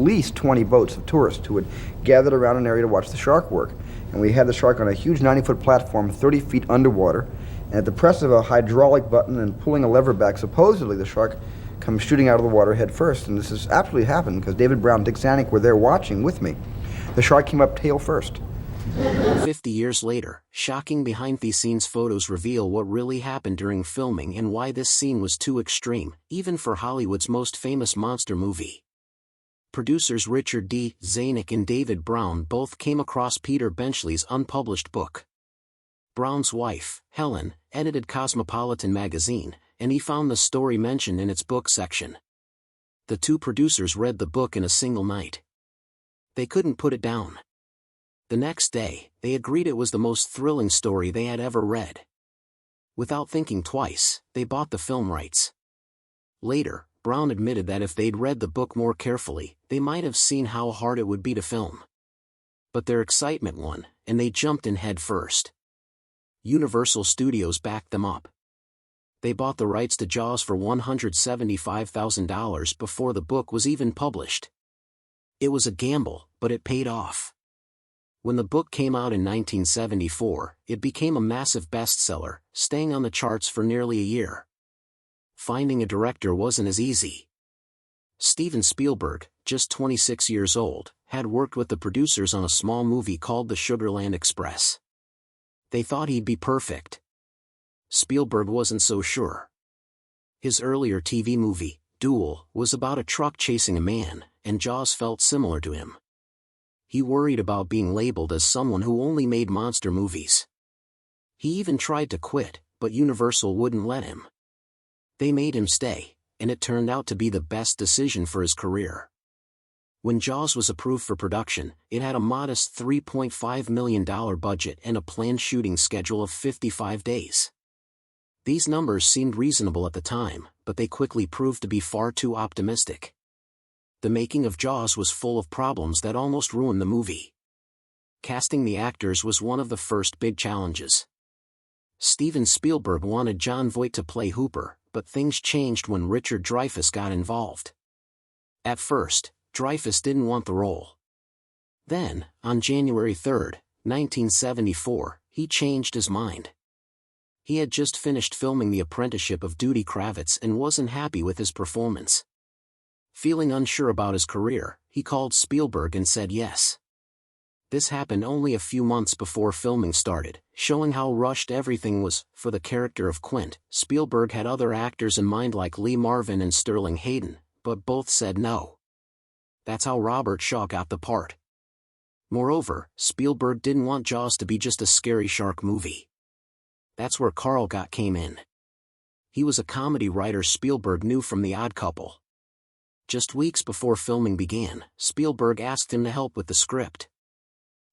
least 20 boats of tourists who had gathered around an area to watch the shark work. And we had the shark on a huge 90-foot platform 30 feet underwater, and at the press of a hydraulic button and pulling a lever back, supposedly the shark comes shooting out of the water head first. And this has absolutely happened because David Brown and Dick Zanuck were there watching with me. The shark came up tail first. 50 years later, shocking behind-the-scenes photos reveal what really happened during filming and why this scene was too extreme, even for Hollywood's most famous monster movie. Producers Richard D. Zanuck and David Brown both came across Peter Benchley's unpublished book. Brown's wife, Helen, edited Cosmopolitan magazine, and he found the story mentioned in its book section. The two producers read the book in a single night. They couldn't put it down. The next day, they agreed it was the most thrilling story they had ever read. Without thinking twice, they bought the film rights. Later, Brown admitted that if they'd read the book more carefully, they might have seen how hard it would be to film. But their excitement won, and they jumped in head first. Universal Studios backed them up. They bought the rights to Jaws for $175,000 before the book was even published. It was a gamble, but it paid off. When the book came out in 1974, it became a massive bestseller, staying on the charts for nearly a year. Finding a director wasn't as easy. Steven Spielberg, just 26 years old, had worked with the producers on a small movie called The Sugarland Express. They thought he'd be perfect. Spielberg wasn't so sure. His earlier TV movie, Duel, was about a truck chasing a man, and Jaws felt similar to him. He worried about being labeled as someone who only made monster movies. He even tried to quit, but Universal wouldn't let him. They made him stay, and it turned out to be the best decision for his career. When Jaws was approved for production, it had a modest $3.5 million budget and a planned shooting schedule of 55 days. These numbers seemed reasonable at the time, but they quickly proved to be far too optimistic. The making of Jaws was full of problems that almost ruined the movie. Casting the actors was one of the first big challenges. Steven Spielberg wanted Jon Voight to play Hooper, but things changed when Richard Dreyfuss got involved. At first, Dreyfuss didn't want the role. Then, on January 3, 1974, he changed his mind. He had just finished filming The Apprenticeship of Duty Kravitz and wasn't happy with his performance. Feeling unsure about his career, he called Spielberg and said yes. This happened only a few months before filming started, showing how rushed everything was. For the character of Quint, Spielberg had other actors in mind like Lee Marvin and Sterling Hayden, but both said no. That's how Robert Shaw got the part. Moreover, Spielberg didn't want Jaws to be just a scary shark movie. That's where Carl Gott came in. He was a comedy writer Spielberg knew from The Odd Couple. Just weeks before filming began, Spielberg asked him to help with the script.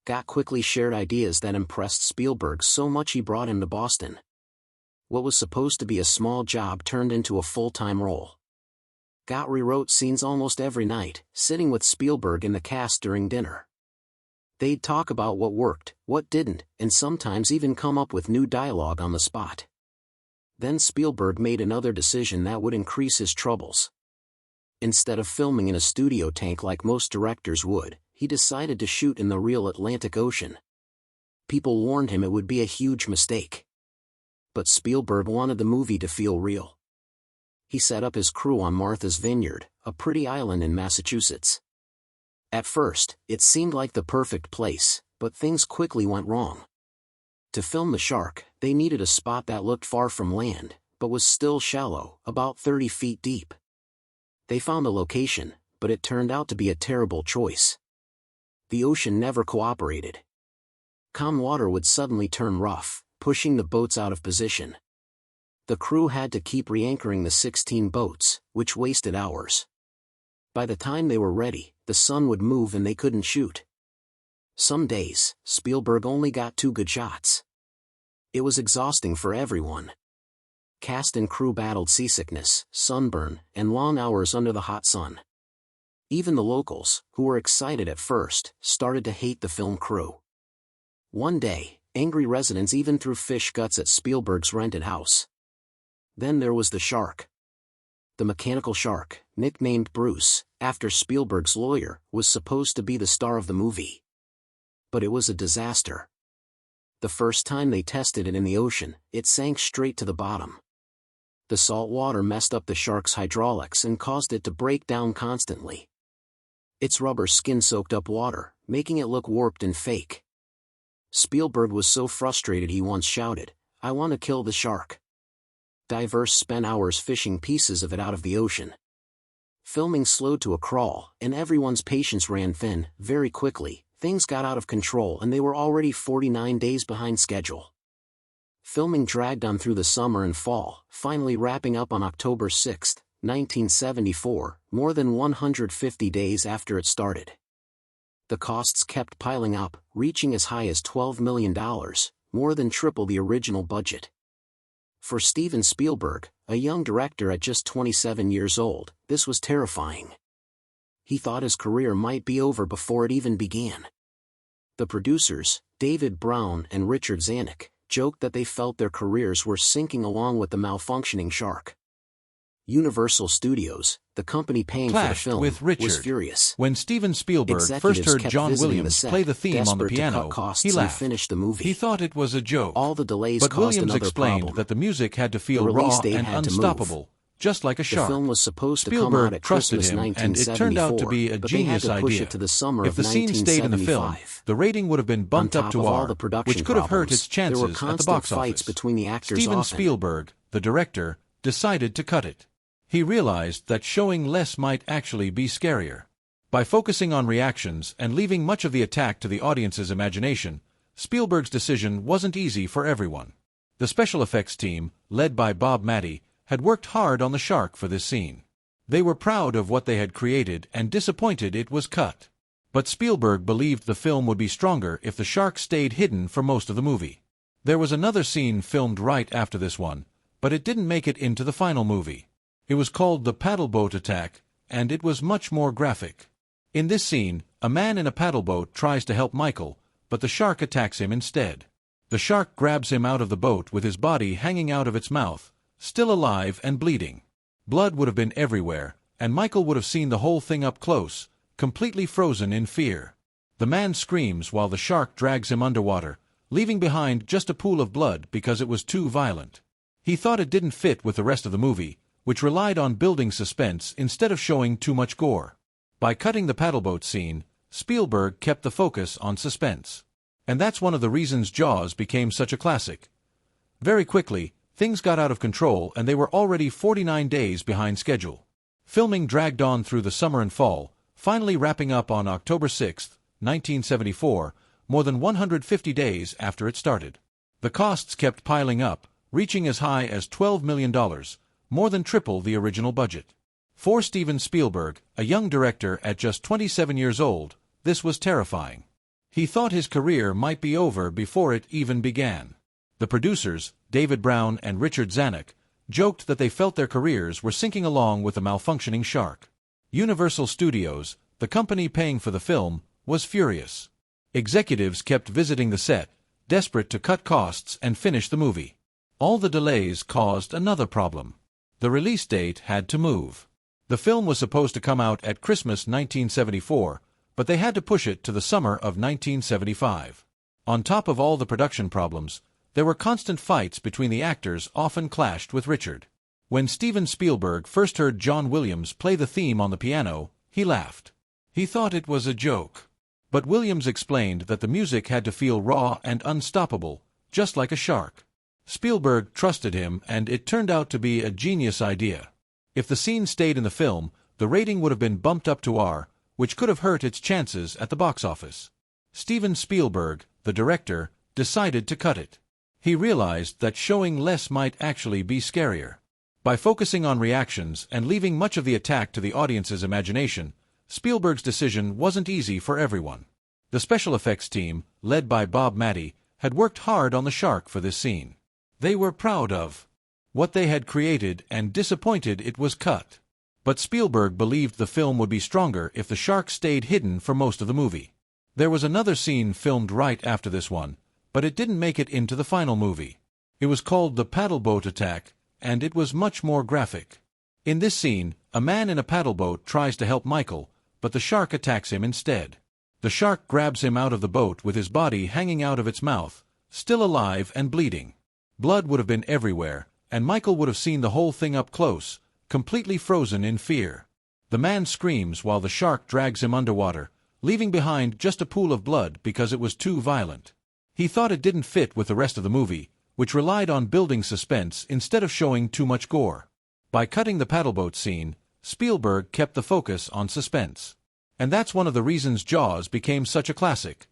Gott quickly shared ideas that impressed Spielberg so much he brought him to Boston. What was supposed to be a small job turned into a full-time role. Gott rewrote scenes almost every night, sitting with Spielberg and the cast during dinner. They'd talk about what worked, what didn't, and sometimes even come up with new dialogue on the spot. Then Spielberg made another decision that would increase his troubles. Instead of filming in a studio tank like most directors would, he decided to shoot in the real Atlantic Ocean. People warned him it would be a huge mistake. But Spielberg wanted the movie to feel real. He set up his crew on Martha's Vineyard, a pretty island in Massachusetts. At first, it seemed like the perfect place, but things quickly went wrong. To film the shark, they needed a spot that looked far from land, but was still shallow, about 30 feet deep. They found the location, but it turned out to be a terrible choice. The ocean never cooperated. Calm water would suddenly turn rough, pushing the boats out of position. The crew had to keep re-anchoring the 16 boats, which wasted hours. By the time they were ready, the sun would move and they couldn't shoot. Some days, Spielberg only got 2 good shots. It was exhausting for everyone. Cast and crew battled seasickness, sunburn, and long hours under the hot sun. Even the locals, who were excited at first, started to hate the film crew. One day, angry residents even threw fish guts at Spielberg's rented house. Then there was the shark. The mechanical shark, nicknamed Bruce, after Spielberg's lawyer, was supposed to be the star of the movie. But it was a disaster. The first time they tested it in the ocean, it sank straight to the bottom. The salt water messed up the shark's hydraulics and caused it to break down constantly. Its rubber skin soaked up water, making it look warped and fake. Spielberg was so frustrated he once shouted, "I want to kill the shark." Divers spent hours fishing pieces of it out of the ocean. Filming slowed to a crawl, and everyone's patience ran thin. Very quickly, things got out of control and they were already 49 days behind schedule. Filming dragged on through the summer and fall, finally wrapping up on October 6, 1974, more than 150 days after it started. The costs kept piling up, reaching as high as $12 million, more than triple the original budget. For Steven Spielberg, a young director at just 27 years old, this was terrifying. He thought his career might be over before it even began. The producers, David Brown and Richard Zanuck, joked that they felt their careers were sinking along with the malfunctioning shark. Universal Studios, the company paying for the film, with Richard. was furious. When Steven Spielberg Executives first heard kept John visiting Williams the set, play the theme on the desperate to piano, cut costs he and laughed. finish the movie. He thought it was a joke. All the delays But caused Williams another explained problem. that the music had to feel The release raw date and had to move. unstoppable, just like a The shark. film was supposed to come out Spielberg at trusted Christmas him, and 1974, it turned out to be a but they had genius to push idea. it to the summer If of the scene stayed in the film, 1975. the rating would have been bumped On up top to of all R, the production which could have hurt its problems, there chances were at the constant box fights office. between the actors Steven often. Spielberg, the director, decided to cut it. He realized that showing less might actually be scarier. By focusing on reactions and leaving much of the attack to the audience's imagination, Spielberg's decision wasn't easy for everyone. The special effects team, led by Bob Matty, had worked hard on the shark for this scene. They were proud of what they had created and disappointed it was cut. But Spielberg believed the film would be stronger if the shark stayed hidden for most of the movie. There was another scene filmed right after this one, but it didn't make it into the final movie. It was called the paddleboat attack, and it was much more graphic. In this scene, a man in a paddleboat tries to help Michael, but the shark attacks him instead. The shark grabs him out of the boat with his body hanging out of its mouth, still alive and bleeding. Blood would have been everywhere, and Michael would have seen the whole thing up close, completely frozen in fear. The man screams while the shark drags him underwater, leaving behind just a pool of blood because it was too violent. He thought it didn't fit with the rest of the movie, which relied on building suspense instead of showing too much gore. By cutting the paddleboat scene, Spielberg kept the focus on suspense. And that's one of the reasons Jaws became such a classic. Very quickly, things got out of control and they were already 49 days behind schedule. Filming dragged on through the summer and fall, finally wrapping up on October 6, 1974, more than 150 days after it started. The costs kept piling up, reaching as high as $12 million, more than triple the original budget. For Steven Spielberg, a young director at just 27 years old, this was terrifying. He thought his career might be over before it even began. The producers, David Brown and Richard Zanuck, joked that they felt their careers were sinking along with the malfunctioning shark. Universal Studios, the company paying for the film, was furious. Executives kept visiting the set, desperate to cut costs and finish the movie. All the delays caused another problem. The release date had to move. The film was supposed to come out at Christmas 1974, but they had to push it to the summer of 1975. On top of all the production problems, there were constant fights between the actors often clashed with Richard. When Steven Spielberg first heard John Williams play the theme on the piano, he laughed. He thought it was a joke. But Williams explained that the music had to feel raw and unstoppable, just like a shark. Spielberg trusted him and it turned out to be a genius idea. If the scene stayed in the film, the rating would have been bumped up to R, which could have hurt its chances at the box office. Steven Spielberg, the director, decided to cut it. He realized that showing less might actually be scarier. By focusing on reactions and leaving much of the attack to the audience's imagination, Spielberg's decision wasn't easy for everyone. The special effects team, led by Bob Matty, had worked hard on the shark for this scene. They were proud of what they had created and disappointed it was cut. But Spielberg believed the film would be stronger if the shark stayed hidden for most of the movie. There was another scene filmed right after this one, but it didn't make it into the final movie. It was called the paddleboat attack, and it was much more graphic. In this scene, a man in a paddle boat tries to help Michael, but the shark attacks him instead. The shark grabs him out of the boat with his body hanging out of its mouth, still alive and bleeding. Blood would have been everywhere, and Michael would have seen the whole thing up close, completely frozen in fear. The man screams while the shark drags him underwater, leaving behind just a pool of blood because it was too violent. He thought it didn't fit with the rest of the movie, which relied on building suspense instead of showing too much gore. By cutting the paddleboat scene, Spielberg kept the focus on suspense. And that's one of the reasons Jaws became such a classic.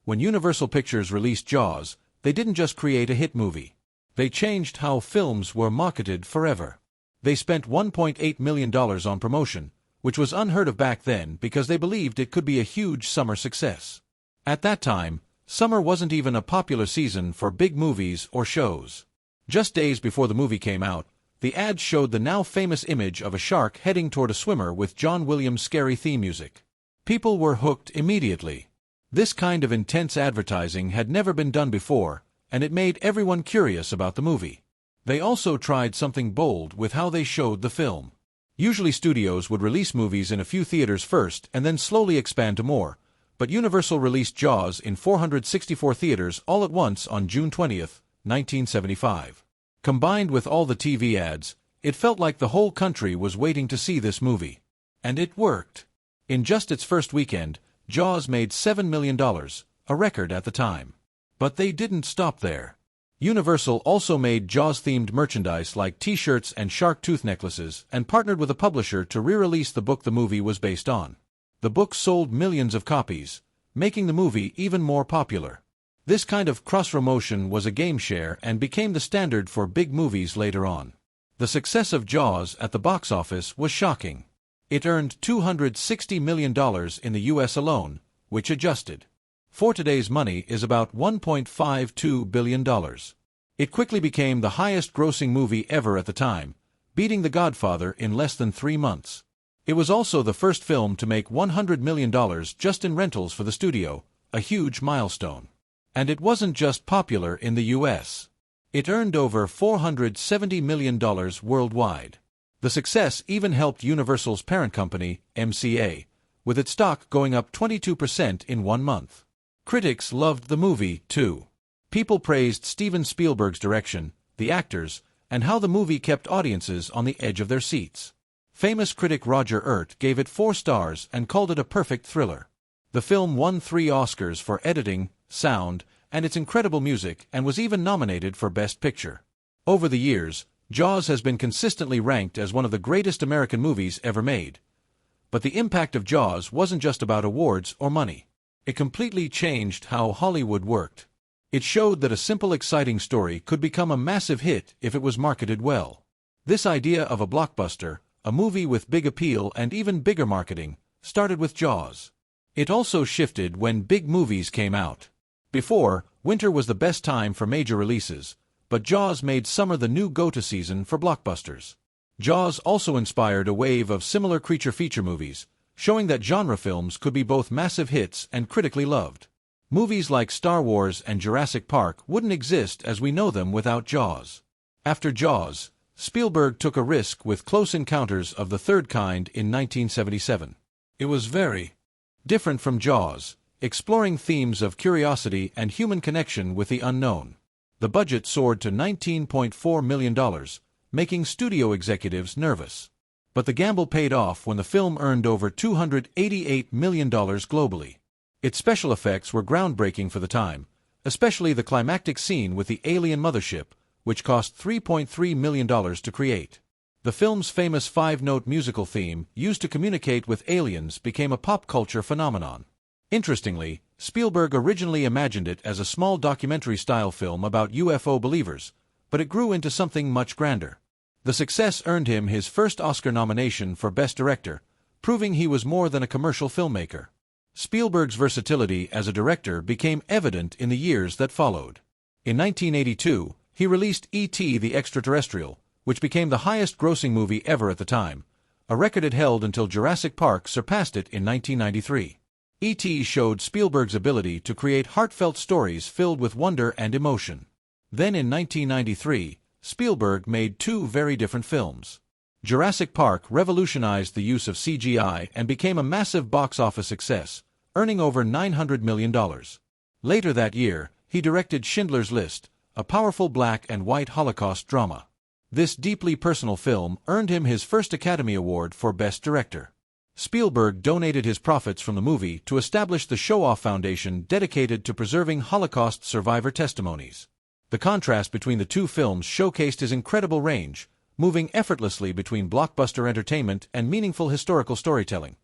When Universal Pictures released Jaws, they didn't just create a hit movie. They changed how films were marketed forever. They spent $1.8 million on promotion, which was unheard of back then because they believed it could be a huge summer success. At that time, summer wasn't even a popular season for big movies or shows. Just days before the movie came out, the ads showed the now famous image of a shark heading toward a swimmer with John Williams' scary theme music. People were hooked immediately. This kind of intense advertising had never been done before, and it made everyone curious about the movie. They also tried something bold with how they showed the film. Usually studios would release movies in a few theaters first and then slowly expand to more, but Universal released Jaws in 464 theaters all at once on June 20, 1975. Combined with all the TV ads, it felt like the whole country was waiting to see this movie. And it worked. In just its first weekend, Jaws made $7 million, a record at the time. But they didn't stop there. Universal also made Jaws-themed merchandise like T-shirts and shark tooth necklaces and partnered with a publisher to re-release the book the movie was based on. The book sold millions of copies, making the movie even more popular. This kind of cross-promotion was a game share and became the standard for big movies later on. The success of Jaws at the box office was shocking. It earned $260 million in the U.S. alone, which adjusted for today's money is about $1.52 billion. It quickly became the highest-grossing movie ever at the time, beating The Godfather in less than 3 months. It was also the first film to make $100 million just in rentals for the studio, a huge milestone. And it wasn't just popular in the U.S. It earned over $470 million worldwide. The success even helped Universal's parent company, MCA, with its stock going up 22% in 1 month. Critics loved the movie, too. People praised Steven Spielberg's direction, the actors, and how the movie kept audiences on the edge of their seats. Famous critic Roger Ebert gave it 4 stars and called it a perfect thriller. The film won 3 Oscars for editing, sound, and its incredible music and was even nominated for Best Picture. Over the years, Jaws has been consistently ranked as one of the greatest American movies ever made. But the impact of Jaws wasn't just about awards or money. It completely changed how Hollywood worked. It showed that a simple, exciting story could become a massive hit if it was marketed well. This idea of a blockbuster, a movie with big appeal and even bigger marketing, started with Jaws. It also shifted when big movies came out. Before, winter was the best time for major releases, but Jaws made summer the new go-to season for blockbusters. Jaws also inspired a wave of similar creature feature movies, showing that genre films could be both massive hits and critically loved. Movies like Star Wars and Jurassic Park wouldn't exist as we know them without Jaws. After Jaws, Spielberg took a risk with Close Encounters of the Third Kind in 1977. It was very different from Jaws, exploring themes of curiosity and human connection with the unknown. The budget soared to $19.4 million, making studio executives nervous. But the gamble paid off when the film earned over $288 million globally. Its special effects were groundbreaking for the time, especially the climactic scene with the alien mothership, which cost $3.3 million to create. The film's famous 5-note musical theme, used to communicate with aliens, became a pop culture phenomenon. Interestingly, Spielberg originally imagined it as a small documentary-style film about UFO believers, but it grew into something much grander. The success earned him his first Oscar nomination for Best Director, proving he was more than a commercial filmmaker. Spielberg's versatility as a director became evident in the years that followed. In 1982, he released E.T. the Extraterrestrial, which became the highest-grossing movie ever at the time, a record it held until Jurassic Park surpassed it in 1993. E.T. showed Spielberg's ability to create heartfelt stories filled with wonder and emotion. Then in 1993, Spielberg made 2 very different films. Jurassic Park revolutionized the use of CGI and became a massive box office success, earning over $900 million. Later that year, he directed Schindler's List, a powerful black and white Holocaust drama. This deeply personal film earned him his first Academy Award for Best Director. Spielberg donated his profits from the movie to establish the Show-Off Foundation dedicated to preserving Holocaust survivor testimonies. The contrast between the two films showcased his incredible range, moving effortlessly between blockbuster entertainment and meaningful historical storytelling.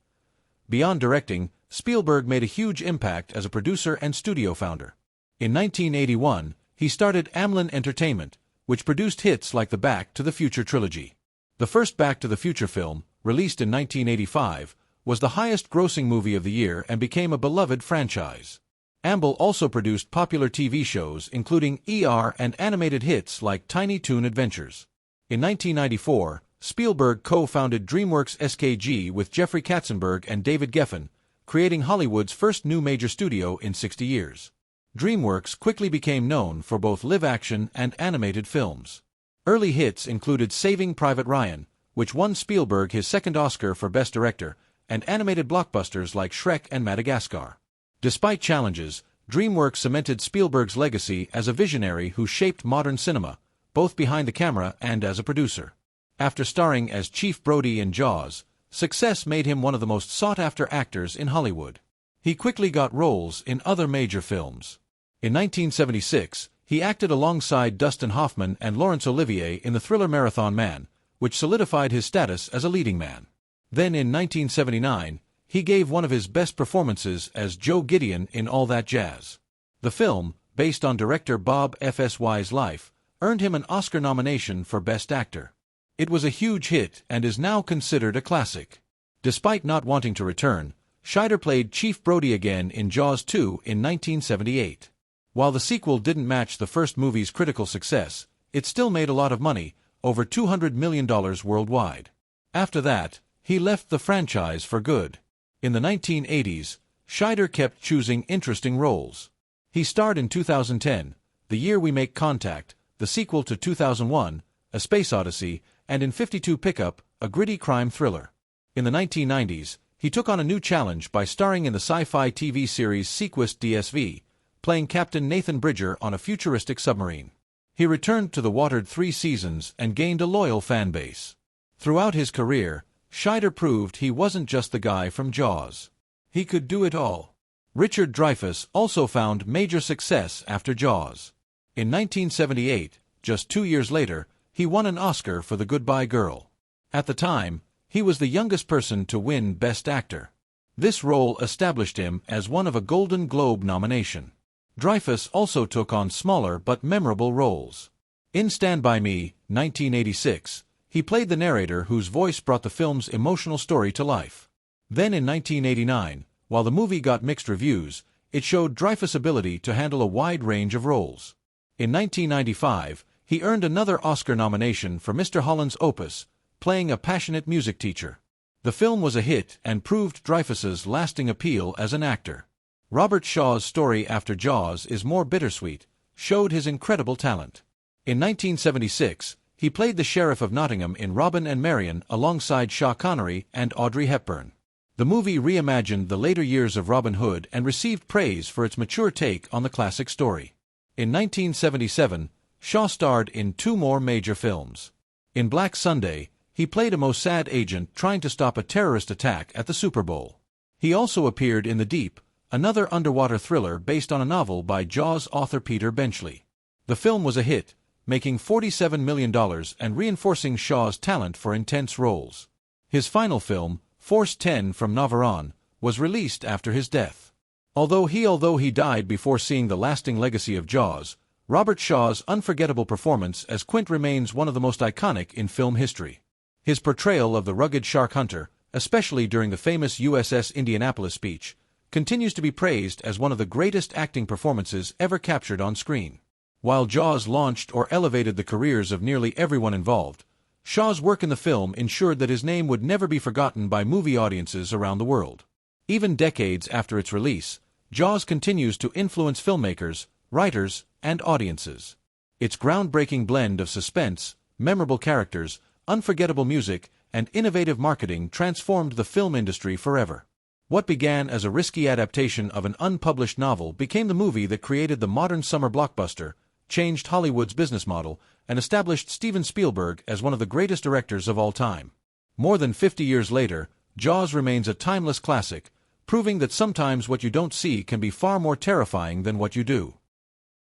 Beyond directing, Spielberg made a huge impact as a producer and studio founder. In 1981, he started Amblin Entertainment, which produced hits like the Back to the Future trilogy. The first Back to the Future film, released in 1985, was the highest-grossing movie of the year and became a beloved franchise. Amblin also produced popular TV shows including ER and animated hits like Tiny Toon Adventures. In 1994, Spielberg co-founded DreamWorks SKG with Jeffrey Katzenberg and David Geffen, creating Hollywood's first new major studio in 60 years. DreamWorks quickly became known for both live-action and animated films. Early hits included Saving Private Ryan, which won Spielberg his second Oscar for Best Director, and animated blockbusters like Shrek and Madagascar. Despite challenges, DreamWorks cemented Spielberg's legacy as a visionary who shaped modern cinema, both behind the camera and as a producer. After starring as Chief Brody in Jaws, success made him one of the most sought-after actors in Hollywood. He quickly got roles in other major films. In 1976, he acted alongside Dustin Hoffman and Laurence Olivier in the thriller Marathon Man, which solidified his status as a leading man. Then in 1979, he gave one of his best performances as Joe Gideon in All That Jazz. The film, based on director Bob F.S.Y's life, earned him an Oscar nomination for Best Actor. It was a huge hit and is now considered a classic. Despite not wanting to return, Scheider played Chief Brody again in Jaws 2 in 1978. While the sequel didn't match the first movie's critical success, it still made a lot of money, over $200 million worldwide. After that, he left the franchise for good. In the 1980s, Scheider kept choosing interesting roles. He starred in 2010, The Year We Make Contact, the sequel to 2001, A Space Odyssey, and in 52 Pickup, a gritty crime thriller. In the 1990s, he took on a new challenge by starring in the sci-fi TV series Sequest DSV, playing Captain Nathan Bridger on a futuristic submarine. He returned to the watered 3 seasons and gained a loyal fan base. Throughout his career, Scheider proved he wasn't just the guy from Jaws. He could do it all. Richard Dreyfuss also found major success after Jaws. In 1978, just 2 years later, he won an Oscar for The Goodbye Girl. At the time, he was the youngest person to win Best Actor. This role established him as one of a Golden Globe nomination. Dreyfuss also took on smaller but memorable roles. In Stand By Me, 1986, he played the narrator whose voice brought the film's emotional story to life. Then in 1989, while the movie got mixed reviews, it showed Dreyfuss' ability to handle a wide range of roles. In 1995, he earned another Oscar nomination for Mr. Holland's Opus, playing a passionate music teacher. The film was a hit and proved Dreyfuss's lasting appeal as an actor. Robert Shaw's story after Jaws is more bittersweet, showed his incredible talent. In 1976, he played the Sheriff of Nottingham in Robin and Marian alongside Sean Connery and Audrey Hepburn. The movie reimagined the later years of Robin Hood and received praise for its mature take on the classic story. In 1977, Shaw starred in 2 more major films. In Black Sunday, he played a Mossad agent trying to stop a terrorist attack at the Super Bowl. He also appeared in The Deep, another underwater thriller based on a novel by Jaws author Peter Benchley. The film was a hit, making $47 million and reinforcing Shaw's talent for intense roles. His final film, Force 10 from Navarone, was released after his death. Although he died before seeing the lasting legacy of Jaws, Robert Shaw's unforgettable performance as Quint remains one of the most iconic in film history. His portrayal of the rugged shark hunter, especially during the famous USS Indianapolis speech, continues to be praised as one of the greatest acting performances ever captured on screen. While Jaws launched or elevated the careers of nearly everyone involved, Shaw's work in the film ensured that his name would never be forgotten by movie audiences around the world. Even decades after its release, Jaws continues to influence filmmakers, writers, and audiences. Its groundbreaking blend of suspense, memorable characters, unforgettable music, and innovative marketing transformed the film industry forever. What began as a risky adaptation of an unpublished novel became the movie that created the modern summer blockbuster, changed Hollywood's business model, and established Steven Spielberg as one of the greatest directors of all time. More than 50 years later, Jaws remains a timeless classic, proving that sometimes what you don't see can be far more terrifying than what you do.